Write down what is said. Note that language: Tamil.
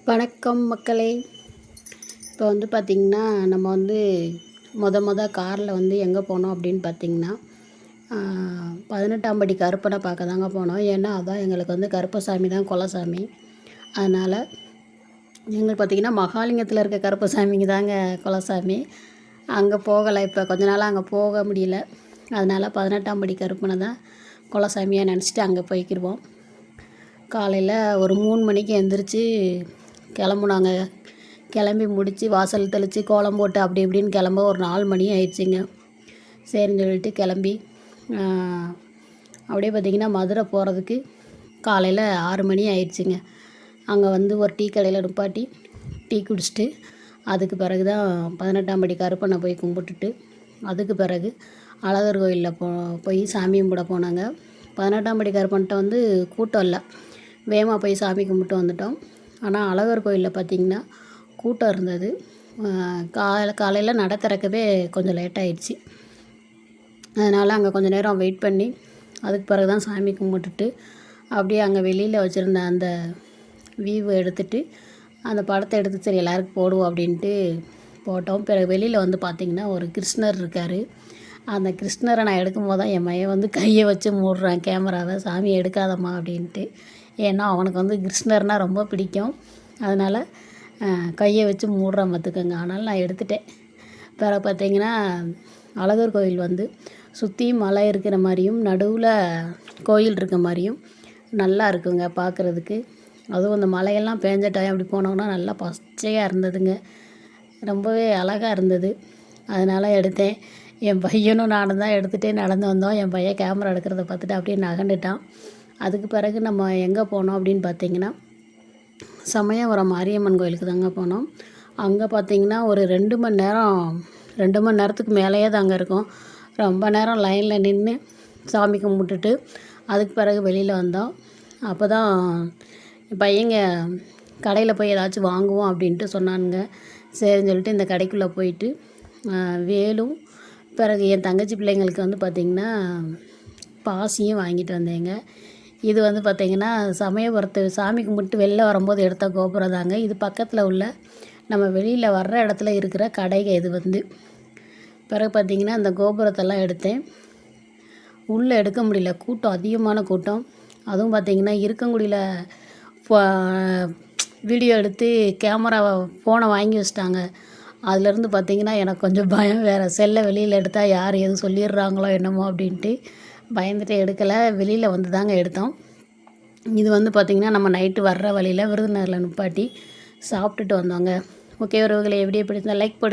வணக்கம் மக்களே. இப்போ வந்து பார்த்திங்கன்னா, நம்ம வந்து காரில் எங்கே போனோம் அப்படின்னு பார்த்திங்கன்னா, 18ஆம் படி கருப்பனை பார்க்க தாங்க போனோம். ஏன்னா அதான் எங்களுக்கு வந்து கருப்பசாமி தான் குலசாமி. அதனால் எங்களுக்கு பார்த்திங்கன்னா மகாலிங்கத்தில் இருக்க கருப்பசாமிக்கு தாங்க குலசாமி. அங்கே போகலை, இப்போ கொஞ்ச நாளாக அங்கே போக முடியல. அதனால் 18ஆம் படி கருப்பனை தான் குலசாமியாக நினச்சிட்டு அங்கே போய்க்கிடுவோம். காலையில் ஒரு 3 மணிக்கு எழுந்திரிச்சி கிளம்புனாங்க. கிளம்பி முடித்து வாசல் தெளித்து கோலம் போட்டு அப்படி இப்படின்னு கிளம்ப ஒரு 4 மணி ஆயிடுச்சுங்க. சரின்னு சொல்லிட்டு கிளம்பி அப்படியே பார்த்திங்கன்னா மதுரை போகிறதுக்கு காலையில் 6 மணி ஆயிடுச்சுங்க. அங்கே வந்து ஒரு டீ கடையில் நிப்பாட்டி டீ குடிச்சிட்டு அதுக்கு பிறகு தான் 18ஆம் படி கருப்பனை போய் கும்பிட்டுட்டு அதுக்கு பிறகு அழகர் கோயிலில் போய் சாமி கும்பிட போனாங்க. 18ஆம் படி கருப்பன்ட்ட வந்து கூட்டம் இல்லை, வேகமாக போய் சாமி கும்பிட்டு வந்துட்டோம். ஆனால் அழகர் கோயிலில் பார்த்திங்கன்னா கூட்டம் இருந்தது. காலையில் நட திறக்கவே கொஞ்சம் லேட் ஆகிடுச்சி. அதனால் அங்கே கொஞ்சம் நேரம் வெயிட் பண்ணி அதுக்கு பிறகு தான் சாமி கும்பிட்டுட்டு அப்படியே அங்கே வெளியில் வச்சுருந்த அந்த வியூவை எடுத்துகிட்டு அந்த படத்தை எடுத்து சரி எல்லாருக்கும் போடுவோம் அப்படின்ட்டு போட்டோம். பிறகு வெளியில் வந்து பார்த்திங்கன்னா ஒரு கிருஷ்ணர் இருக்கார். அந்த கிருஷ்ணரை நான் எடுக்கும்போது தான் என் மையன் வந்து கையை வச்சு மூடுறான் கேமராவை, சாமியை எடுக்காதம்மா அப்படின்ட்டு. ஏன்னா அவனுக்கு வந்து கிருஷ்ணர்னால் ரொம்ப பிடிக்கும். அதனால் கையை வச்சு மூடுறான் பார்த்துக்கோங்க. அதனால் நான் எடுத்துட்டேன். பிறகு பார்த்திங்கன்னா அழகர் கோயில் வந்து சுற்றி மலை இருக்கிற மாதிரியும் நடுவில் கோயில் இருக்க மாதிரியும் நல்லா இருக்குங்க பார்க்குறதுக்கு. அதுவும் அந்த மலையெல்லாம் பேஞ்ச டைம் அப்படி போனோம்னா நல்லா பச்சையாக இருந்ததுங்க. ரொம்பவே அழகாக இருந்தது. அதனால் எடுத்தேன். என் பையனும் நானும் தான் எடுத்துகிட்டே நடந்து வந்தோம். என் பையன் கேமரா எடுக்கிறத பார்த்துட்டு அப்படியே நகண்டுட்டான். அதுக்கு பிறகு நம்ம எங்கே போனோம் அப்படின்னு பார்த்திங்கன்னா சமயபுரம் மாரியம்மன் கோயிலுக்கு தாங்க போனோம். அங்கே பார்த்திங்கன்னா ஒரு 2 மணி நேரத்துக்கு மேலேயே தாங்க இருக்கும். ரொம்ப நேரம் லைனில் நின்று சாமி கும்பிட்டுட்டு அதுக்கு பிறகு வெளியில் வந்தோம். அப்போ தான் பையங்க கடையில் போய் ஏதாச்சும் வாங்குவோம் அப்படின்ட்டு சொன்னானுங்க. சரின்னு சொல்லிட்டு இந்த கடைக்குள்ளே போயிட்டு வேலும் பிறகு என் தங்கச்சி பிள்ளைங்களுக்கு வந்து பார்த்திங்கன்னா பாசியும் வாங்கிட்டு வந்தேங்க. இது வந்து பார்த்திங்கன்னா சமயபுரத்து சாமி கும்பிட்டு வெளில வரும்போது எடுத்த கோபுரம் தாங்க. இது பக்கத்தில் உள்ள நம்ம வெளியில் வர்ற இடத்துல இருக்கிற கடைங்க இது வந்து. பிறகு பார்த்திங்கன்னா அந்த கோபுரத்தெல்லாம் எடுத்தேன். உள்ளே எடுக்க முடியல, கூட்டம் அதிகமான கூட்டம். அதுவும் பார்த்திங்கன்னா இருக்கங்குடியில் வீடியோ எடுத்து ஃபோனை வாங்கி வச்சிட்டாங்க. அதுலேருந்து பார்த்திங்கன்னா எனக்கு கொஞ்சம் பயம் வேறு. செல்லை வெளியில் எடுத்தால் யார் எதுவும் சொல்லிடுறாங்களோ என்னமோ அப்படின்ட்டு பயந்துட்டு எடுக்கலை. வெளியில் வந்து தாங்க எடுத்தோம். இது வந்து பார்த்திங்கன்னா நம்ம நைட்டு வர்ற வழியில் விருதுநகரில் நிப்பாட்டி சாப்பிட்டுட்டு வந்தோங்க. ஓகே உறவுகளே, வீடியோ பிடிச்சிருந்தால் லைக் போடு.